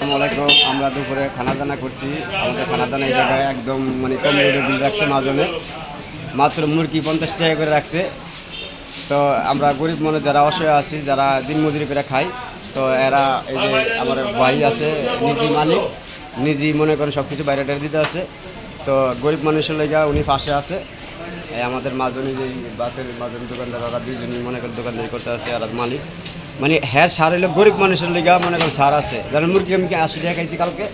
আসসালামাইকুম। আমরা দুপুরে খানা দানা করছি। আমাদের খানা দানা এই জায়গায় একদম মানে কম রেটে বিল রাখছে মাজনে, মাত্র মুরগি 50 টাকা করে রাখছে। তো আমরা গরিব মানুষ যারা অসহায় আছি, যারা দিনমজুরি করে খাই, তো এরা এই যে আমার ভাই আছে নিজে মালিক, নিজেই মনে করেন সব কিছু বাইরে দিতে আছে। তো গরিব মানুষের লেগা উনি পাশে আছে। আমাদের মাজনি যে বাসের মাজনি দোকানদার, ওরা দুজনই মনে করেন দোকানদারি করতে আছে। আর মালিক মানে হ্যাঁ সার হইলো গরিব মানুষের লেগা মনে করেন সার আছে। যেমন মুরগি আমি 80 টাকা খাইছি কালকে,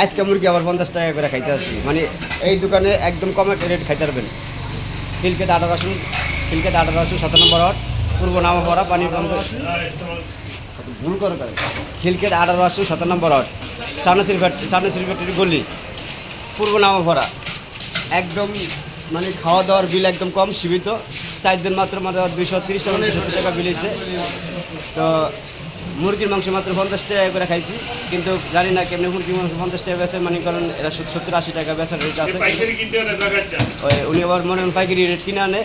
আজকে মুরগি আবার 50 টাকা করে খাইতে আসি। মানে এই দোকানে একদম কম একটা রেট খাইতে পারবেন। খিলকেত 18 নম্বর ওয়ার্ড, পূর্ব নামাপাড়া, পানি ভুল করে খিলকেত 18 নম্বর ওয়ার্ড, সামনে ফ্যাক্টরি গলি, পূর্ব নামাপাড়া। একদম মানে খাওয়া দাওয়ার বিল একদম কম, সীমিত। 4 জন মাত্র 230 টাকা 270 টাকা বিল হয়েছে। তো মুরগির মাংস মাত্র 50 টাকা করে খাইছি, কিন্তু জানি না কেমনি মুরগির মাংস 50 টাকা বেচে, মানে কারণ এরা 70-80 টাকা বেচার রেট আছে। ওই উনি আবার মনে করেন পাইকারি রেট কিনে আনে,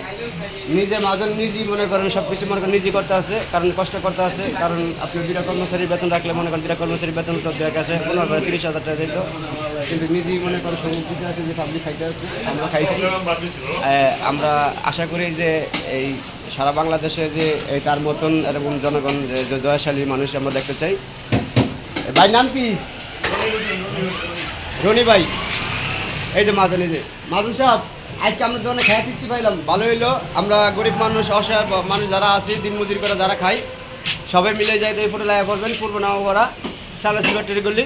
নিজে মাজন নিজেই মনে করেন সব কিছু মনে করেন নিজেই করতে আছে, কারণ কষ্ট করতে আছে। কারণ আপনি দুটা কর্মচারী বেতন রাখলে মনে করেন দুটা কর্মচারী বেতন তো দেখা গেছে 15-30 হাজার টাকা দিত, কিন্তু নিজেই মনে করেন সমুদ্র আছে যে পাবলিক খাইতে আছে, আমরা খাইছি। আমরা আশা করি যে এই সারা বাংলাদেশে যে এই তার মতন এরকম জনগণ যে দয়াশালী মানুষ আমরা দেখতে চাই। ভাই নাম কি? রনি ভাই। এই যে মাজন, এই যে মাজন সাহেব, আজকে আমরা দোকানে খেয়ে দিচ্ছি পাইলাম, ভালো হইলো। আমরা গরিব মানুষ, অসহায় মানুষ যারা আছি, দিনমজুরি করে যারা খাই, সবাই মিলে যাই। এই ফটো লাইভ করবেন, পূর্ব নামাপাড়া, সামনে ফ্যাক্টরি গলি।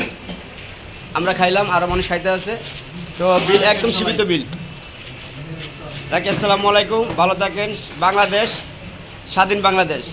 আমরা খাইলাম, আরও মানুষ খাইতে আছে। তো বিল একদম সীমিত বিল রাখি। আসসালামু আলাইকুম, ভালো থাকেন। বাংলাদেশ স্বাধীন বাংলাদেশ।